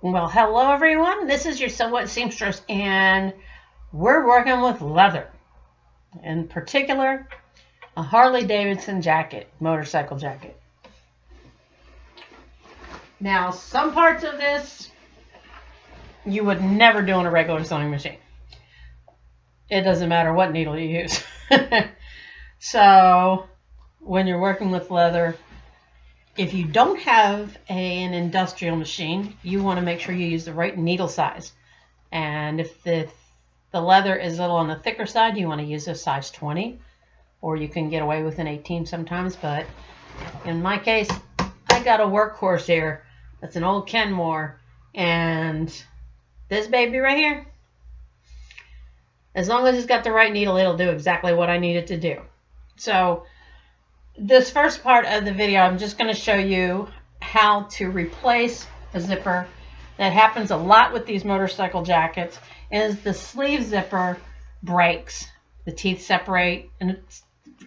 Well, hello everyone. This is your somewhat seamstress, and we're working with leather. In particular, a Harley Davidson jacket, motorcycle jacket. Now, some parts of this you would never do on a regular sewing machine. It doesn't matter what needle you use. So, when you're working with leather, if you don't have an industrial machine, you want to make sure you use the right needle size. And if the leather is a little on the thicker side, you want to use a size 20, or you can get away with an 18 sometimes. But in my case, I got a workhorse here. That's an old Kenmore, and this baby right here, as long as it's got the right needle, it'll do exactly what I need it to do. So this first part of the video, I'm just going to show you how to replace a zipper. That happens a lot with these motorcycle jackets, is the sleeve zipper breaks. The teeth separate, and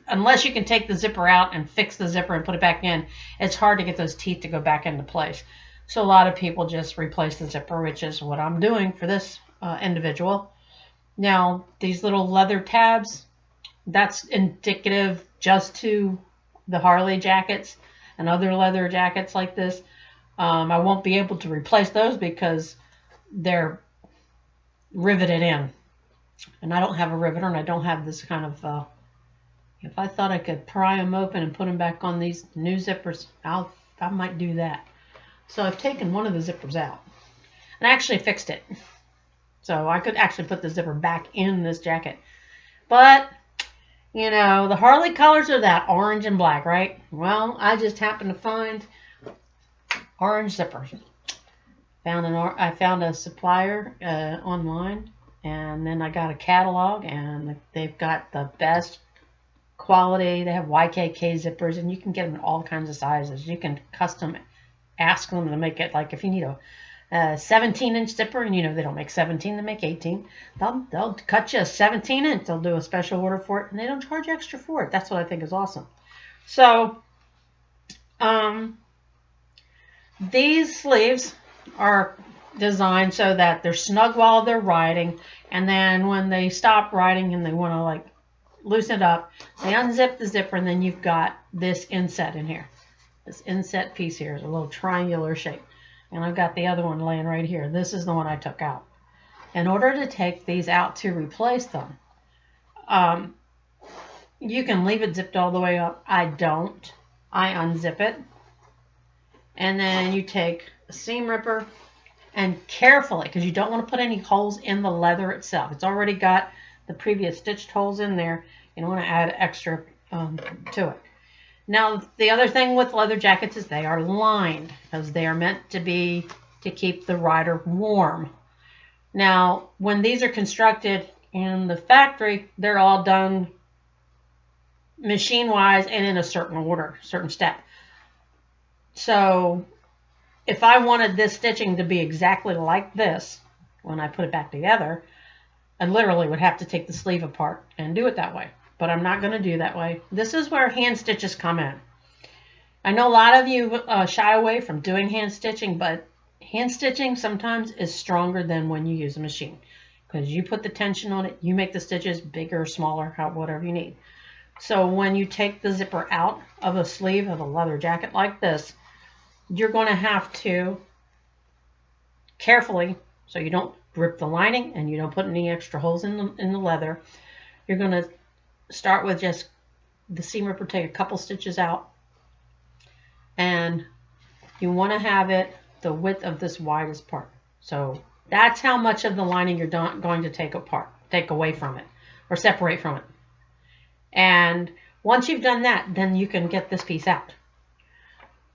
unless you can take the zipper out and fix the zipper and put it back in, it's hard to get those teeth to go back into place. So a lot of people just replace the zipper, which is what I'm doing for this individual. Now, these little leather tabs, that's indicative just to the Harley jackets and other leather jackets like this. I won't be able to replace those because they're riveted in. And I don't have a riveter, and I don't have this kind of, if I thought I could pry them open and put them back on these new zippers, I might do that. So I've taken one of the zippers out and I actually fixed it. So I could actually put the zipper back in this jacket. But, you know, the Harley colors are that orange and black, right? Well, I just happened to find orange zippers. I found a supplier online, and then I got a catalog, and they've got the best quality. They have YKK zippers, and you can get them in all kinds of sizes. You can custom ask them to make it, like if you need a 17-inch zipper, and you know they don't make 17, they make 18. They'll cut you a 17-inch. They'll do a special order for it, and they don't charge extra for it. That's what I think is awesome. So, these sleeves are designed so that they're snug while they're riding, and then when they stop riding and they want to like loosen it up, they unzip the zipper, and then you've got this inset in here. This inset piece here is a little triangular shape, and I've got the other one laying right here. This is the one I took out. In order to take these out to replace them, you can leave it zipped all the way up. I don't. I unzip it, and then you take a seam ripper and carefully, because you don't want to put any holes in the leather itself. It's already got the previous stitched holes in there. You don't want to add extra to it. Now, the other thing with leather jackets is they are lined, because they are meant to be to keep the rider warm. Now, when these are constructed in the factory, they're all done machine-wise and in a certain order, certain step. So if I wanted this stitching to be exactly like this when I put it back together, I literally would have to take the sleeve apart and do it that way. But I'm not going to do that way. This is where hand stitches come in. I know a lot of you shy away from doing hand stitching, but hand stitching sometimes is stronger than when you use a machine, because you put the tension on it, you make the stitches bigger or smaller, whatever you need. So when you take the zipper out of a sleeve of a leather jacket like this, you're going to have to carefully, so you don't rip the lining and you don't put any extra holes in the leather, you're going to start with just the seam ripper, take a couple stitches out, and you want to have it the width of this widest part. So that's how much of the lining you're going to take away from it, or separate from it. And once you've done that, then you can get this piece out.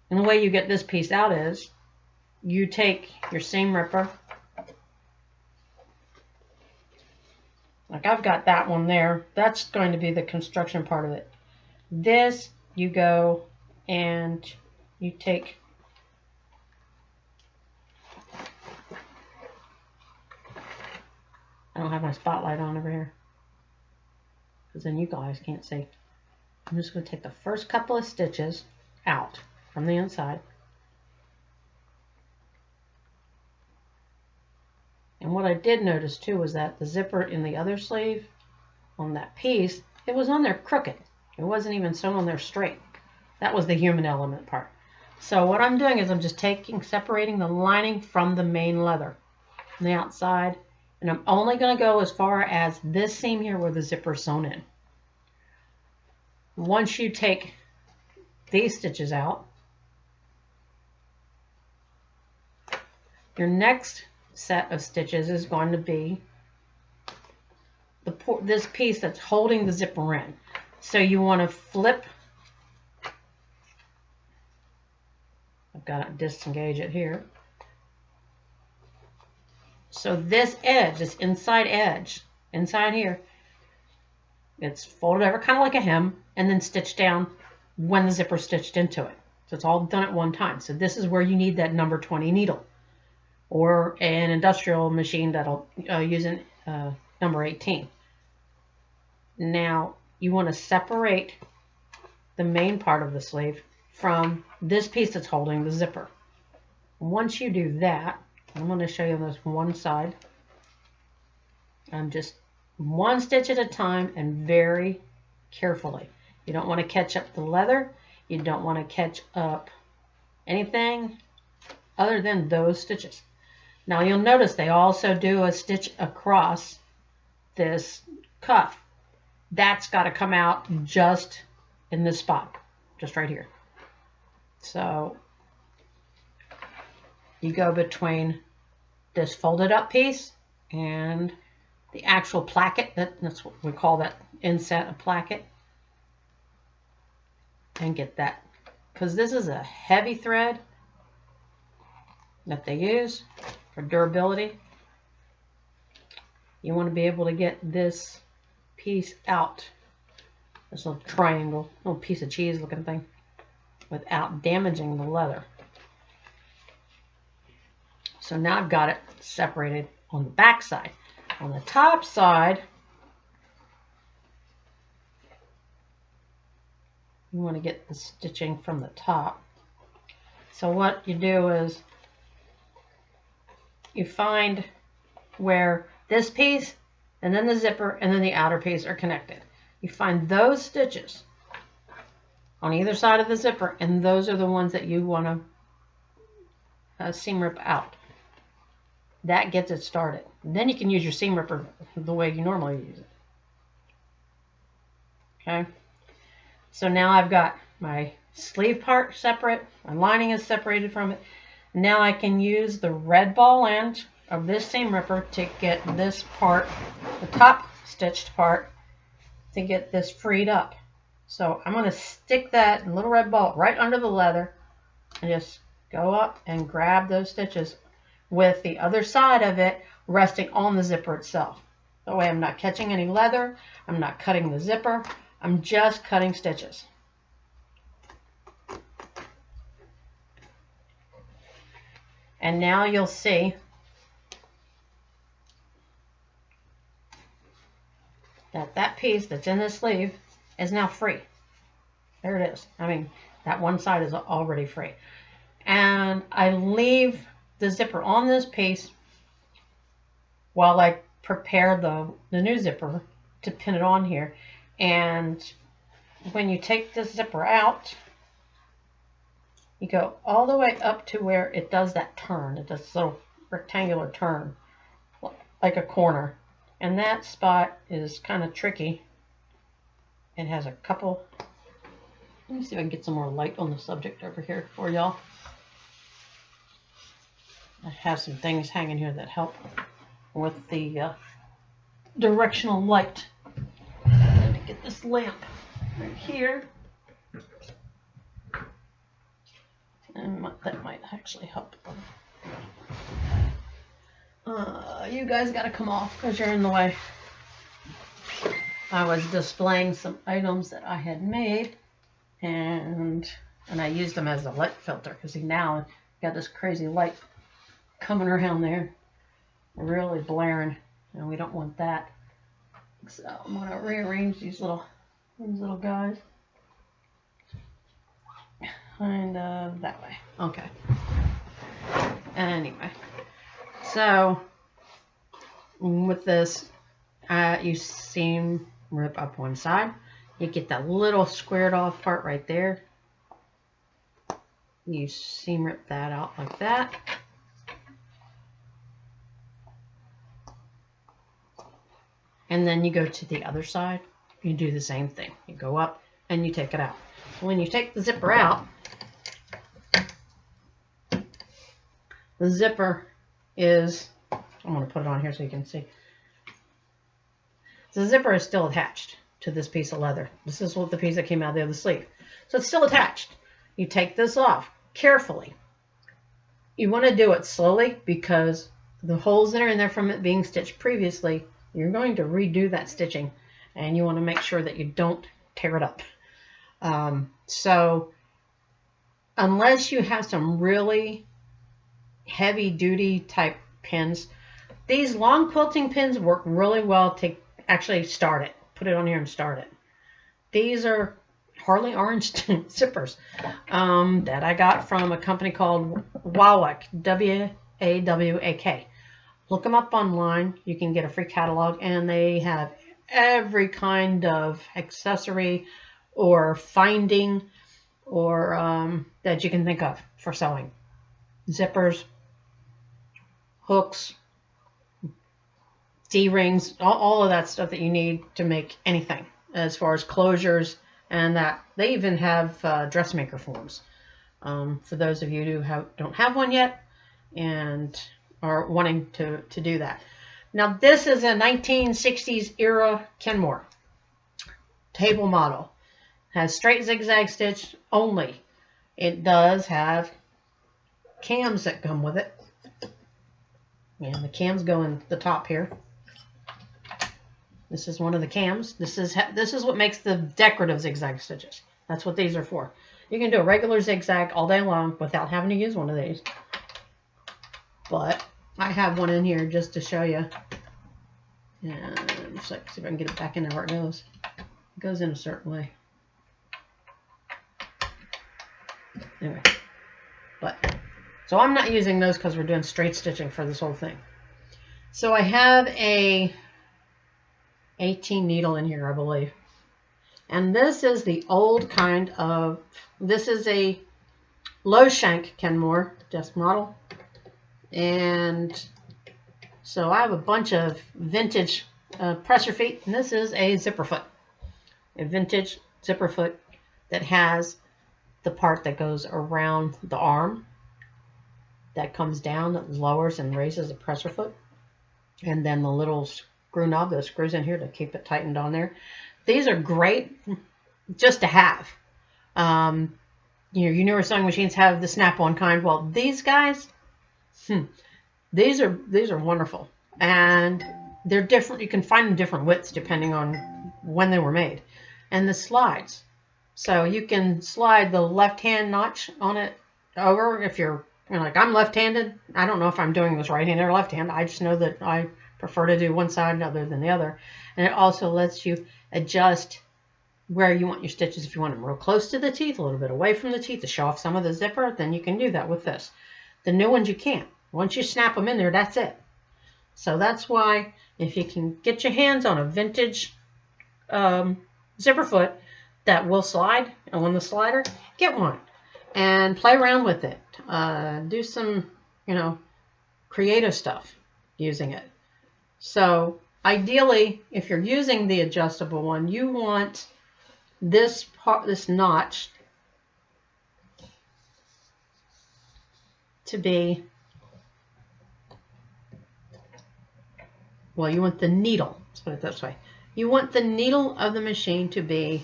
And the way you get this piece out is you take your seam ripper, like I've got that one there. That's going to be the construction part of it. This, you go and you take I don't have my spotlight on over here, because then you guys can't see. I'm just going to take the first couple of stitches out from the inside. And what I did notice too was that the zipper in the other sleeve on that piece, it was on there crooked. It wasn't even sewn on there straight. That was the human element part. So what I'm doing is I'm just separating the lining from the main leather on the outside. And I'm only going to go as far as this seam here where the zipper is sewn in. Once you take these stitches out, your next set of stitches is going to be this piece that's holding the zipper in. So you want to flip. I've got to disengage it here. So this edge, this inside edge, inside here, it's folded over kind of like a hem and then stitched down when the zipper stitched into it. So it's all done at one time. So this is where you need that number 20 needle or an industrial machine that'll use number 18. Now you want to separate the main part of the sleeve from this piece that's holding the zipper. Once you do that, I'm going to show you this one side. I'm just one stitch at a time and very carefully. You don't want to catch up the leather. You don't want to catch up anything other than those stitches. Now you'll notice they also do a stitch across this cuff. That's got to come out just in this spot, just right here. So you go between this folded up piece and the actual placket. That's what we call that inset, a placket. And get that, because this is a heavy thread that they use for durability. You want to be able to get this piece out, this little triangle, little piece of cheese looking thing, without damaging the leather. So now I've got it separated on the back side. On the top side, you want to get the stitching from the top. So what you do is you find where this piece and then the zipper and then the outer piece are connected. You find those stitches on either side of the zipper, and those are the ones that you want to seam rip out. That gets it started. Then you can use your seam ripper the way you normally use it. Okay? So now I've got my sleeve part separate, my lining is separated from it. Now I can use the red ball end of this seam ripper to get this part, the top stitched part, to get this freed up. So I'm going to stick that little red ball right under the leather and just go up and grab those stitches with the other side of it resting on the zipper itself. That way I'm not catching any leather, I'm not cutting the zipper, I'm just cutting stitches. And now you'll see that that piece that's in the sleeve is now free. There it is. I mean, that one side is already free. And I leave the zipper on this piece while I prepare the new zipper to pin it on here. And when you take this zipper out, you go all the way up to where it does that turn. It does this little rectangular turn, like a corner. And that spot is kind of tricky. It has a couple, let me see if I can get some more light on the subject over here for y'all. I have some things hanging here that help with the directional light. I need to get this lamp right here. And that might actually help. You guys got to come off because you're in the way. I was displaying some items that I had made, and I used them as a light filter because see now I've got this crazy light coming around there, really blaring, and we don't want that. So I'm going to rearrange these little guys. Kind of that way. Okay. Anyway, so with this, you seam rip up one side. You get that little squared off part right there. You seam rip that out like that. And then you go to the other side. You do the same thing. You go up and you take it out. When you take the zipper out, the zipper is, I'm going to put it on here so you can see. The zipper is still attached to this piece of leather. This is what the piece that came out of the other sleeve. So it's still attached. You take this off carefully. You want to do it slowly because the holes that are in there from it being stitched previously, you're going to redo that stitching, and you want to make sure that you don't tear it up. So unless you have some really heavy duty type pins, these long quilting pins work really well to actually start it. Put it on here and start it. These are Harley orange zippers that I got from a company called Wawak, W-A-W-A-K. Look them up online. You can get a free catalog, and they have every kind of accessory or finding or that you can think of for sewing. Zippers, hooks, D-rings, all of that stuff that you need to make anything as far as closures, and that they even have dressmaker forms for those of you who don't have one yet and are wanting to do that. Now this is a 1960s era Kenmore table model. Has straight zigzag stitch only. It does have cams that come with it, and the cams go in the top here. This is one of the cams. This is what makes the decorative zigzag stitches. That's what these are for. You can do a regular zigzag all day long without having to use one of these. But I have one in here just to show you. And let's see if I can get it back into where it goes. It goes in a certain way. Anyway, so I'm not using those because we're doing straight stitching for this whole thing. So I have a 18 needle in here, I believe. And this is the old kind of, this is a low shank Kenmore desk model. And so I have a bunch of vintage presser feet, and this is a zipper foot. A vintage zipper foot that has the part that goes around the arm that comes down, that lowers and raises the presser foot, and then the little screw knob that screws in here to keep it tightened on there. These are great just to have. Your newer sewing machines have the snap-on kind. Well, these guys, these are wonderful, and they're different. You can find them different widths depending on when they were made, and the slides. So you can slide the left-hand notch on it over if you're like, I'm left-handed. I don't know if I'm doing this right-handed or left-handed. I just know that I prefer to do one side other than the other. And it also lets you adjust where you want your stitches. If you want them real close to the teeth, a little bit away from the teeth to show off some of the zipper, then you can do that with this. The new ones you can't. Once you snap them in there, that's it. So that's why if you can get your hands on a vintage zipper foot that will slide on the slider, get one and play around with it. Do some, creative stuff using it. So ideally, if you're using the adjustable one, you want this part, this notch, to be, well, you want the needle, let's put it this way. You want the needle of the machine to be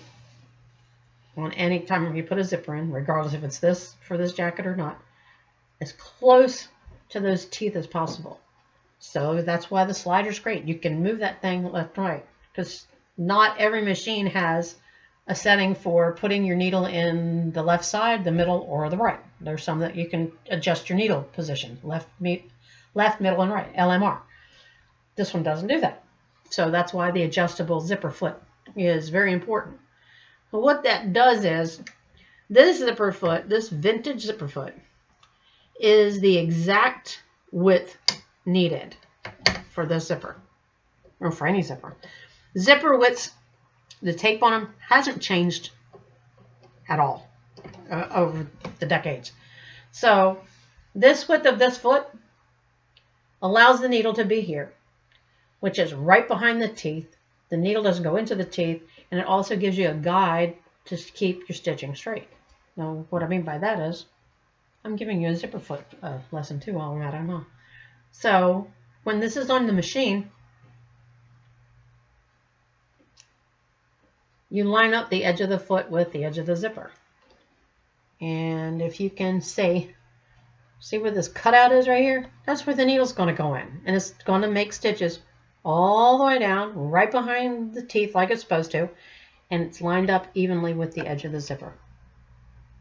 on any time you put a zipper in, regardless if it's this for this jacket or not, as close to those teeth as possible. So that's why the slider's great. You can move that thing left and right, because not every machine has a setting for putting your needle in the left side, the middle, or the right. There's some that you can adjust your needle position, left, middle, and right, LMR. This one doesn't do that. So that's why the adjustable zipper foot is very important. But what that does is, this zipper foot, this vintage zipper foot, is the exact width needed for this zipper, or for any zipper. Zipper widths, the tape on them hasn't changed at all over the decades. So this width of this foot allows the needle to be here, which is right behind the teeth. The needle doesn't go into the teeth, and it also gives you a guide to keep your stitching straight. Now, what I mean by that is, I'm giving you a zipper foot lesson too while we're at it, huh? So when this is on the machine, you line up the edge of the foot with the edge of the zipper. And if you can see where this cutout is right here? That's where the needle's going to go in. And it's going to make stitches all the way down, right behind the teeth like it's supposed to. And it's lined up evenly with the edge of the zipper.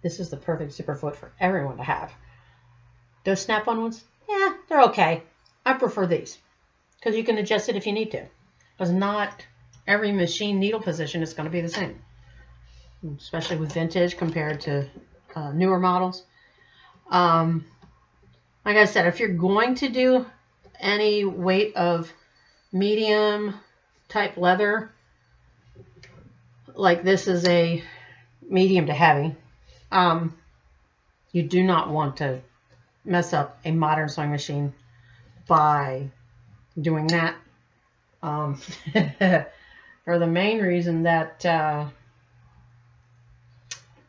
This is the perfect zipper foot for everyone to have. Those snap-on ones, yeah, they're okay. I prefer these because you can adjust it if you need to. Because not every machine needle position is going to be the same, especially with vintage compared to newer models. Like I said, if you're going to do any weight of medium type leather, like this is a medium to heavy, you do not want to mess up a modern sewing machine by doing that. For the main reason that,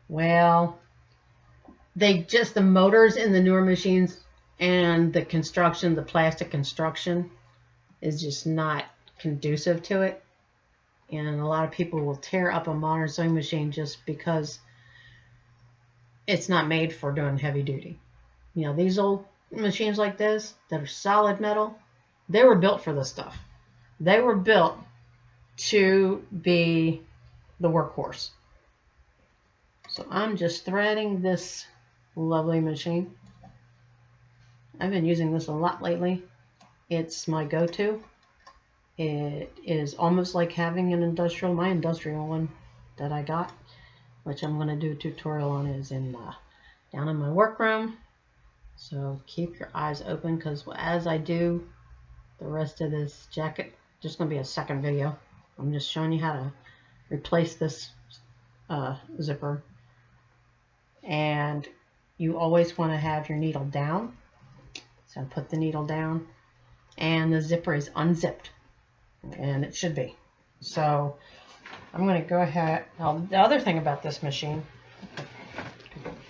well, the motors in the newer machines and the construction, the plastic construction is just not conducive to it. And a lot of people will tear up a modern sewing machine just because it's not made for doing heavy duty. You know, these old machines like this that are solid metal, they were built for this stuff. They were built to be the workhorse. So I'm just threading this lovely machine. I've been using this a lot lately. It's my go-to. It is almost like having my industrial one that I got, which I'm going to do a tutorial on, is down in my workroom. So keep your eyes open, because as I do the rest of this jacket, there's going to be a second video. I'm just showing you how to replace this zipper. And you always want to have your needle down. So I put the needle down, and the zipper is unzipped, and it should be. So I'm going to go ahead. Now, the other thing about this machine,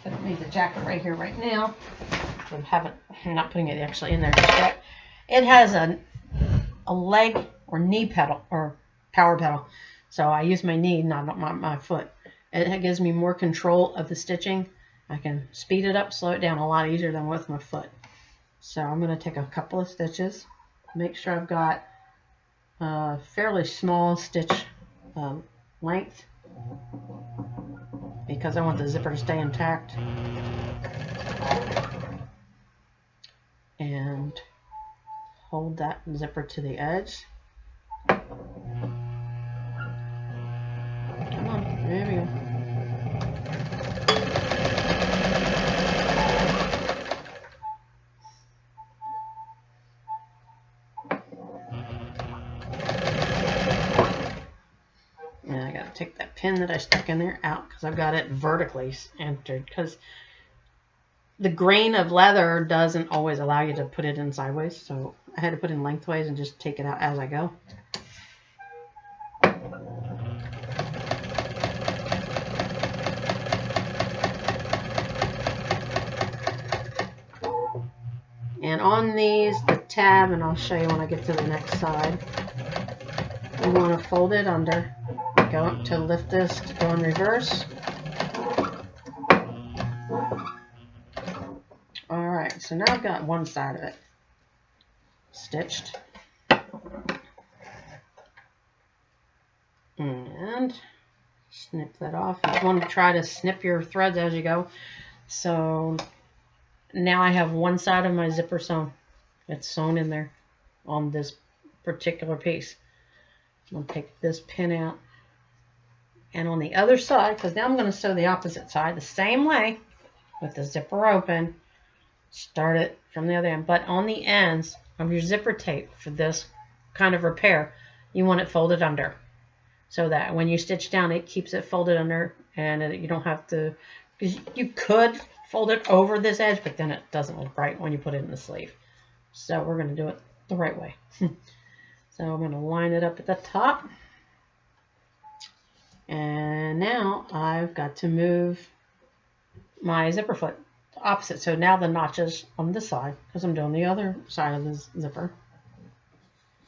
I don't need the jacket right here right now. I'm not putting it actually in there just yet. It has a leg or knee pedal or power pedal. So I use my knee, not my foot. It gives me more control of the stitching. I can speed it up, slow it down a lot easier than with my foot. So I'm going to take a couple of stitches, make sure I've got a fairly small stitch length, because I want the zipper to stay intact. And hold that zipper to the edge. Come on, there we go. Take that pin that I stuck in there out, because I've got it vertically entered, because the grain of leather doesn't always allow you to put it in sideways, so I had to put it in lengthways and just take it out as I go. And on these, the tab, and I'll show you when I get to the next side, you want to fold it under. Go up to lift this to go in reverse. Alright, so now I've got one side of it stitched. And snip that off. You want to try to snip your threads as you go. So now I have one side of my zipper sewn. It's sewn in there on this particular piece. I'm going to take this pin out. And on the other side, because now I'm going to sew the opposite side the same way, with the zipper open, start it from the other end. But on the ends of your zipper tape for this kind of repair, you want it folded under, so that when you stitch down, it keeps it folded under, and you don't have to, because you could fold it over this edge, but then it doesn't look right when you put it in the sleeve. So we're going to do it the right way. So I'm going to line it up at the top. And now I've got to move my zipper foot opposite. So now the notches on this side, because I'm doing the other side of the zipper.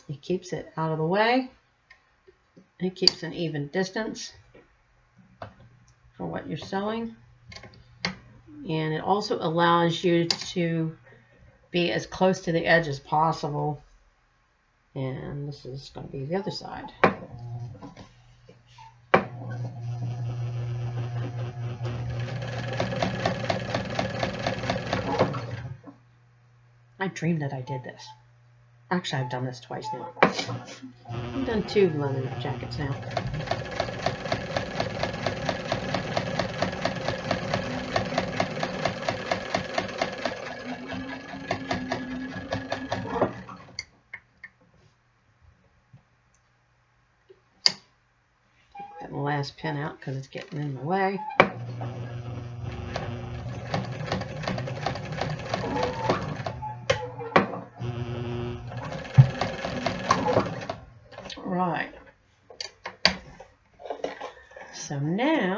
It keeps it out of the way. It keeps an even distance for what you're sewing. And it also allows you to be as close to the edge as possible. And this is going to be the other side. I dreamed that I did this. Actually, I've done this twice now. I've done 2 leather jackets now. Get the last pin out because it's getting in the way. Right. So now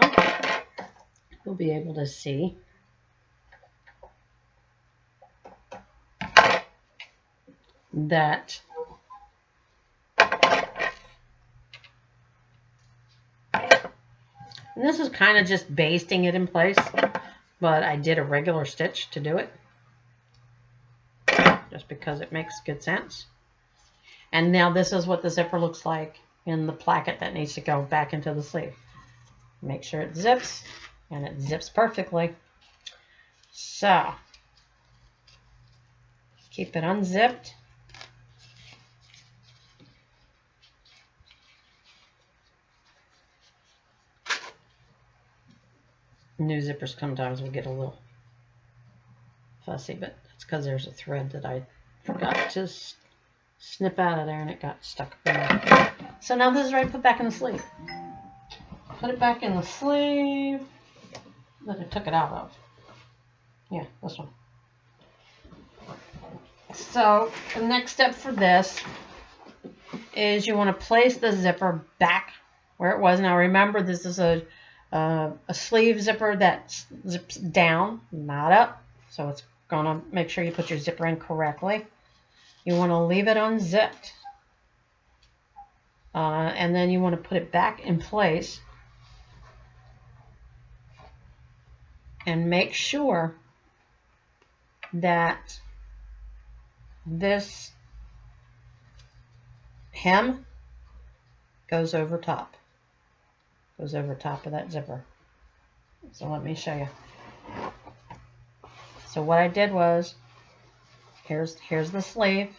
we'll be able to see that and this is kind of just basting it in place, but I did a regular stitch to do it just because it makes good sense. And now this is what the zipper looks like in the placket that needs to go back into the sleeve. Make sure it zips, and it zips perfectly. So, keep it unzipped. New zippers sometimes will get a little fussy, but that's because there's a thread that I forgot to snip out of there and it got stuck there. So now this is ready to put back in the sleeve. Put it back in the sleeve that I took it out of. Yeah, this one. So the next step for this is you want to place the zipper back where it was. Now remember, this is a sleeve zipper that zips down, not up. So it's going to make sure you put your zipper in correctly. You want to leave it unzipped. And then you want to put it back in place. And make sure that this hem goes over top. Goes over top of that zipper. So let me show you. So what I did was, here's the sleeve.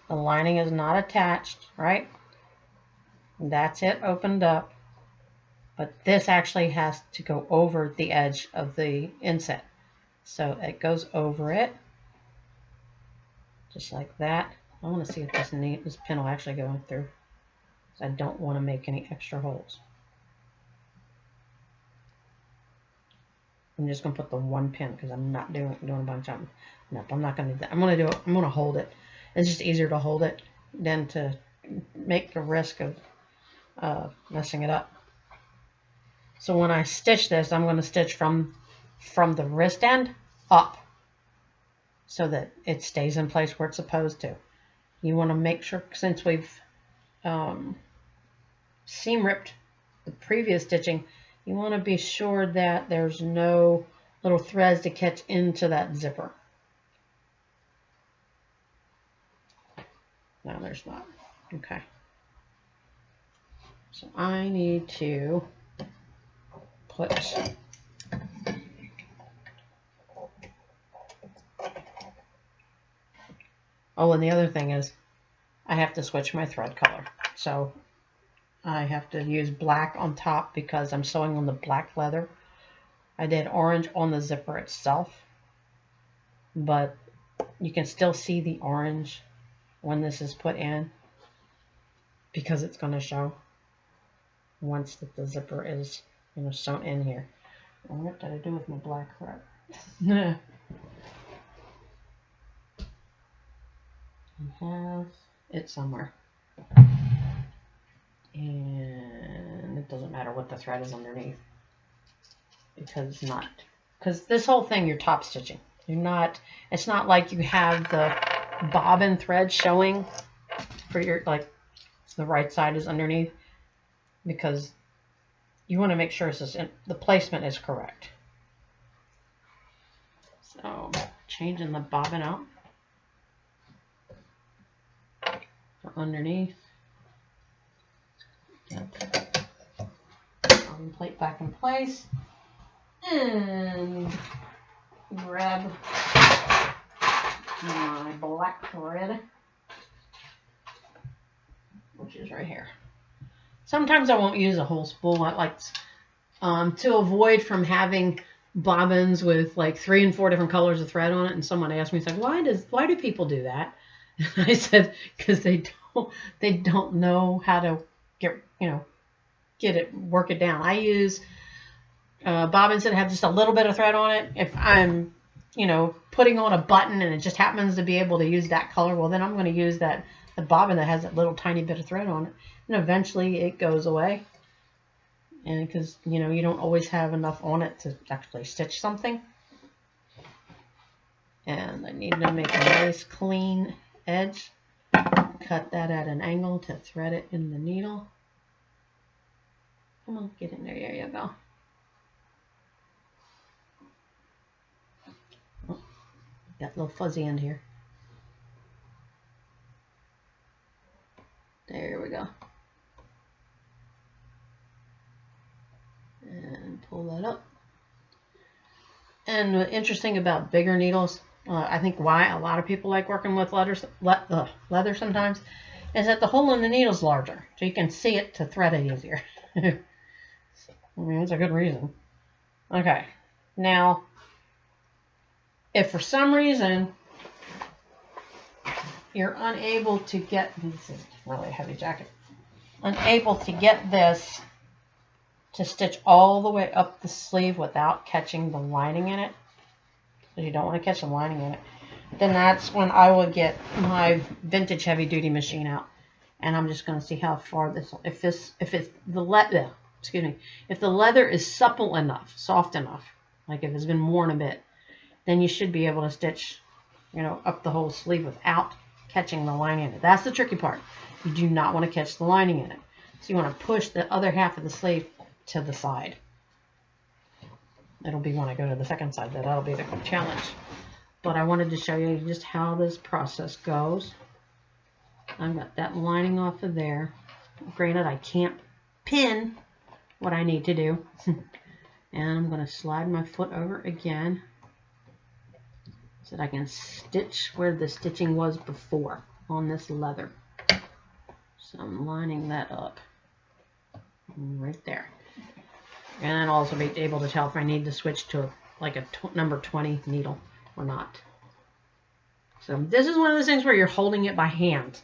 The lining is not attached, right? That's it opened up. But this actually has to go over the edge of the inset. So it goes over it. Just like that. I want to see if this pin will actually go through. I don't want to make any extra holes. I'm just going to put the one pin because I'm not doing a bunch of them. Nope, I'm not going to do that. I'm going to do it. I'm going to hold it. It's just easier to hold it than to make the risk of messing it up. So when I stitch this, I'm going to stitch from the wrist end up so that it stays in place where it's supposed to. You want to make sure, since we've seam ripped the previous stitching, you want to be sure that there's no little threads to catch into that zipper. No, there's not. Okay. So I need to put and the other thing is I have to switch my thread color. So I have to use black on top because I'm sewing on the black leather. I did orange on the zipper itself, but you can still see the orange when this is put in, because it's going to show once that the zipper is, you know, sewn in here. What did I do with my black thread? I have it somewhere. And it doesn't matter what the thread is underneath, because this whole thing you're top stitching. It's not like you have the bobbin thread showing for your, like, the right side is underneath, because you want to make sure the placement is correct. So changing the bobbin out for underneath. Bobbin plate back in place, and grab my black thread, which is right here. Sometimes I won't use a whole spool. I like to avoid from having bobbins with like 3 and 4 different colors of thread on it. And someone asked me, it's like, why do people do that? And I said, because they don't know how to work it down. I use bobbins that have just a little bit of thread on it. If I'm, putting on a button and it just happens to be able to use that color, well, then I'm going to use the bobbin that has that little tiny bit of thread on it. And eventually it goes away. And because, you don't always have enough on it to actually stitch something. And I need to make a nice clean edge. Cut that at an angle to thread it in the needle. Come on, get in there. There you go. Oh, got a little fuzzy end here. There we go. And pull that up. And what's interesting about bigger needles, I think why a lot of people like working with leather sometimes, is that the hole in the needle is larger, so you can see it to thread it easier. I mean, it's a good reason. Okay, now, if for some reason you're unable to get, this is really a heavy jacket, unable to get this to stitch all the way up the sleeve without catching the lining in it, because you don't want to catch the lining in it, then that's when I would get my vintage heavy duty machine out, and I'm just going to see how far this, if the leather is supple enough, soft enough, like if it's been worn a bit, then you should be able to stitch, up the whole sleeve without catching the lining in it. That's the tricky part. You do not want to catch the lining in it, so you want to push the other half of the sleeve to the side. It'll be when I go to the second side that'll be the challenge. But I wanted to show you just how this process goes. I've got that lining off of there. Granted, I can't pin what I need to do. And I'm going to slide my foot over again so that I can stitch where the stitching was before on this leather. So I'm lining that up right there. And I'll also be able to tell if I need to switch to like a number 20 needle or not. So this is one of those things where you're holding it by hand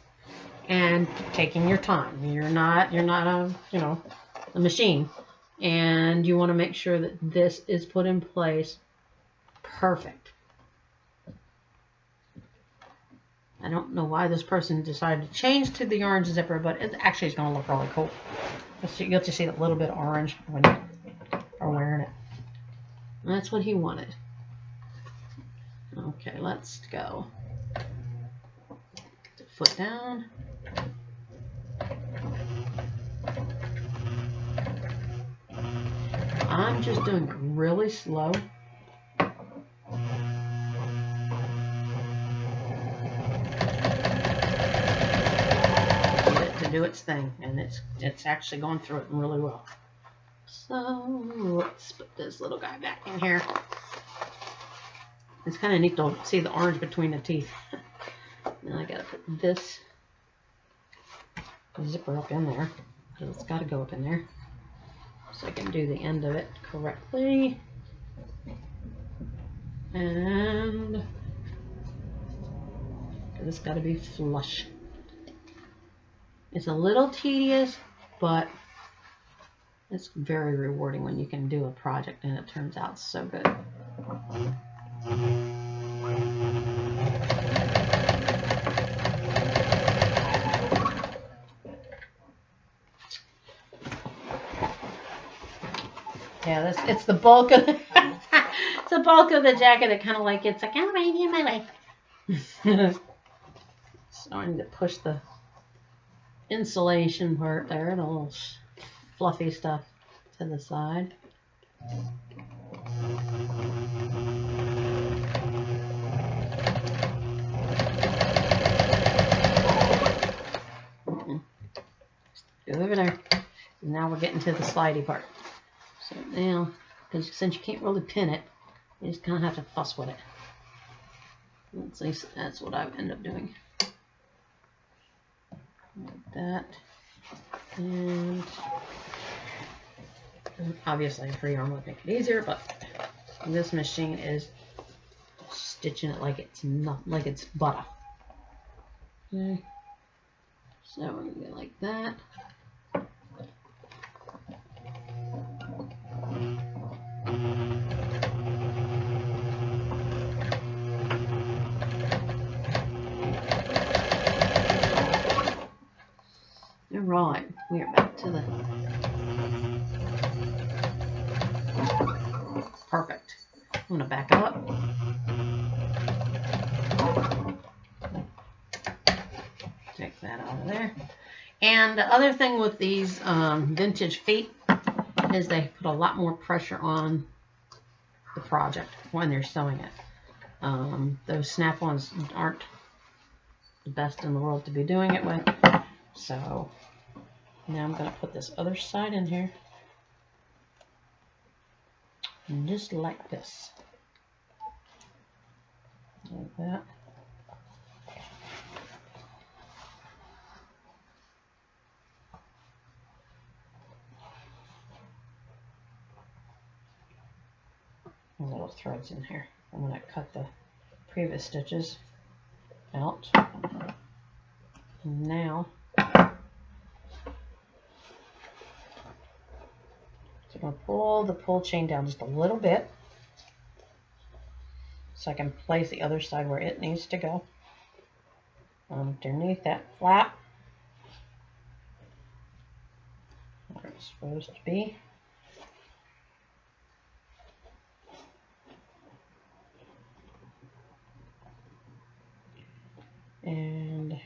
and taking your time. You're not a machine, and you want to make sure that this is put in place perfect. I don't know why this person decided to change to the orange zipper, but it actually is going to look really cool. You'll get to see a little bit of orange when you are wearing it. And that's what he wanted. Okay, let's go. Put the foot down. I'm just doing it really slow. Get it to do its thing, and it's actually going through it really well. So let's put this little guy back in here. It's kind of neat to see the orange between the teeth. Now I gotta put this zipper up in there, because it's got to go up in there so I can do the end of it correctly. And It's got to be flush. It's a little tedious, but it's very rewarding when you can do a project and it turns out so good. Yeah, it's the bulk of the it's the bulk of the jacket that kind of like it's like, oh, right in my way. So I need to push the insulation part there, the little fluffy stuff to the side. Go over there. And now we're getting to the slidey part. So now, because since you can't really pin it, you just kind of have to fuss with it. At least that's what I end up doing. Like that. And obviously a free arm would make it easier, but this machine is stitching it like it's not like it's butter. Okay. So we're gonna go like that. Alright, we are back to the perfect. I'm gonna back up. Take that out of there. And the other thing with these vintage feet is they put a lot more pressure on the project when they're sewing it. Those snap-ons aren't the best in the world to be doing it with. So now I'm going to put this other side in here. And just like this. Like that. Little threads in here. I'm going to cut the previous stitches out. And now, so I'm going to pull the pull chain down just a little bit so I can place the other side where it needs to go underneath that flap where it's supposed to be. And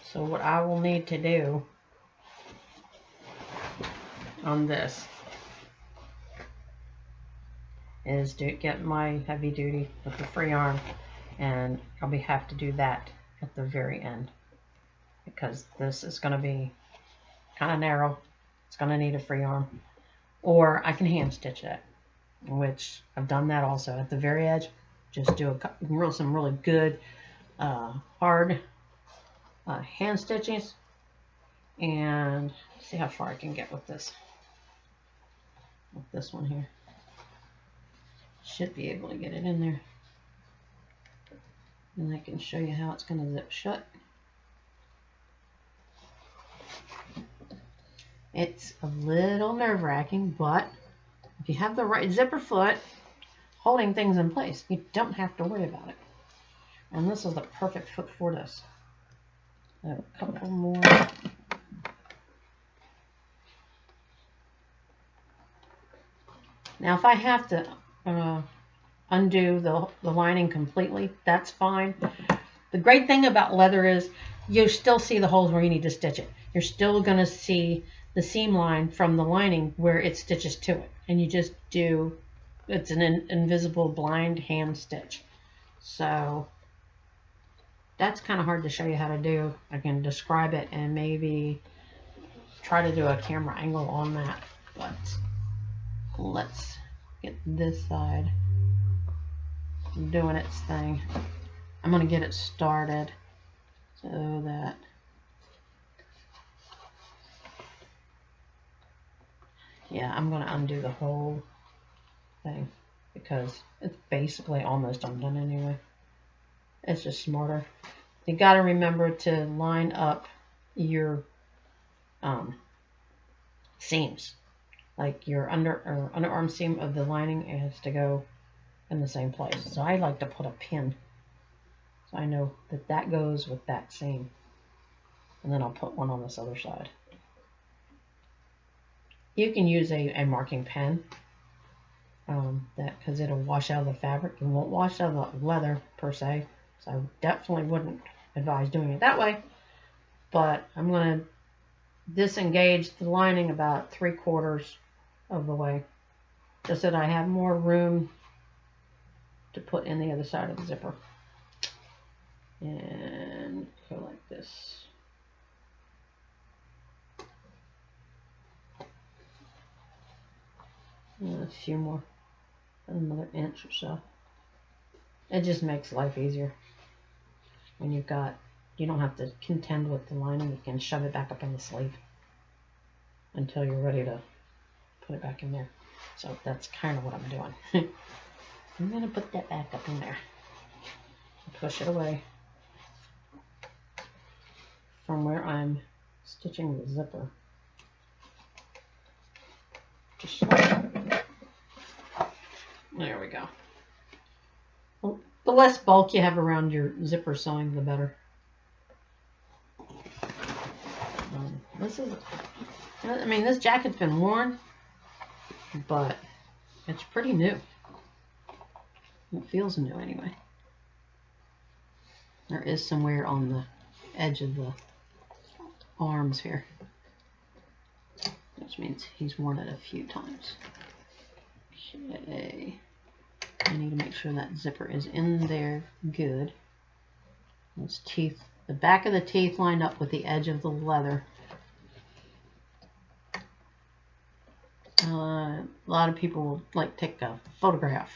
so what I will need to do on this is to get my heavy duty with the free arm, and I'll have to do that at the very end because this is going to be kind of narrow. It's going to need a free arm, or I can hand stitch it, which I've done that also at the very edge. Just do some really good hard hand stitches and see how far I can get with this one here. Should be able to get it in there, and I can show you how it's going to zip shut. It's a little nerve-wracking, but if you have the right zipper foot holding things in place, you don't have to worry about it. And this is the perfect foot for this. A couple more. Now, if I have to undo the lining completely, that's fine. The great thing about leather is you still see the holes where you need to stitch it. You're still going to see the seam line from the lining where it stitches to it. And you just do, it's an invisible blind hand stitch. So that's kind of hard to show you how to do. I can describe it and maybe try to do a camera angle on that. But let's get this side doing its thing. I'm going to get it started so that I'm going to undo the whole thing. because it's basically almost undone anyway. It's just smarter. You got to remember to line up your seams. Like your underarm seam of the lining has to go in the same place. So I like to put a pin, so I know that that goes with that seam. And then I'll put one on this other side. You can use a marking pen, because it'll wash out of the fabric. It won't wash out of the leather per se. So I definitely wouldn't advise doing it that way. But I'm going to disengage the lining about 3/4 of the way, just so that I have more room to put in the other side of the zipper. And go like this. And a few more, another inch or so. It just makes life easier when you don't have to contend with the lining. You can shove it back up in the sleeve until you're ready to put it back in there. So that's kind of what I'm doing. I'm going to put that back up in there. Push it away from where I'm stitching the zipper. Just like, there we go. Well, the less bulk you have around your zipper sewing, the better. This jacket's been worn, but it's pretty new. It feels new anyway. There is some wear on the edge of the arms here, which means he's worn it a few times. Okay. I need to make sure that zipper is in there good. Those teeth, the back of the teeth lined up with the edge of the leather. A lot of people will like take a photograph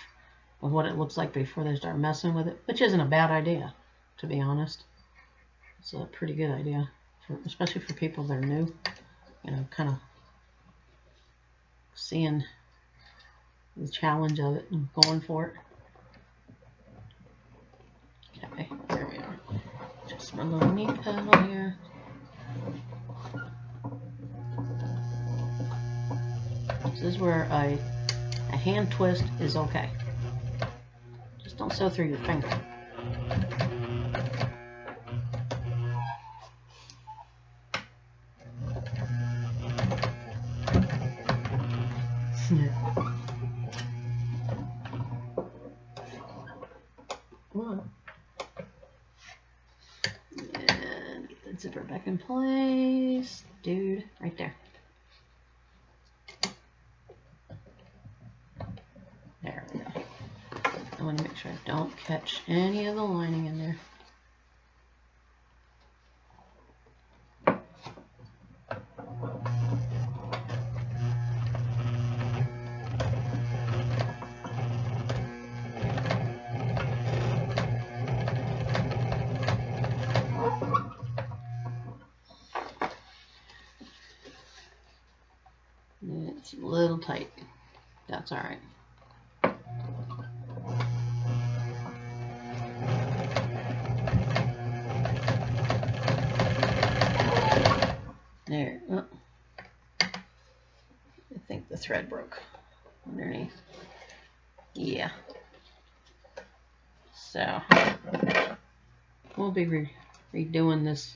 of what it looks like before they start messing with it, which isn't a bad idea, to be honest. It's a pretty good idea, especially for people that are new, kind of seeing the challenge of it and going for it. Okay, there we are. Just my little knee pedal here. This is where a hand twist is okay. Just don't sew through your finger. And get the zipper back in place. Dude, right there. There we go. I want to make sure I don't catch any of the lining in there. It's a little tight. That's all right. There. Oh. I think the thread broke underneath. Yeah. So we'll be redoing this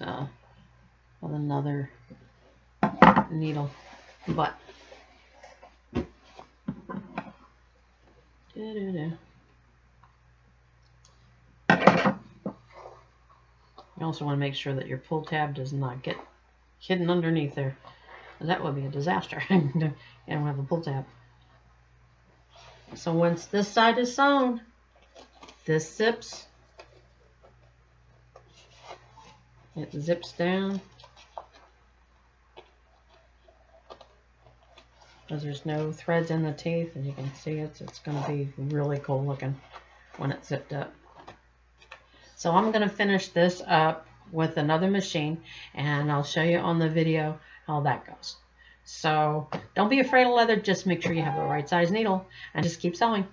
with another needle, but you also want to make sure that your pull tab does not get hidden underneath there. That would be a disaster. You don't have a pull tab. So once this side is sewn, this zips. It zips down. Because there's no threads in the teeth, and you can see it's going to be really cool looking when it's zipped up. So I'm going to finish this up with another machine, and I'll show you on the video how that goes. So don't be afraid of leather, just make sure you have the right size needle and just keep sewing.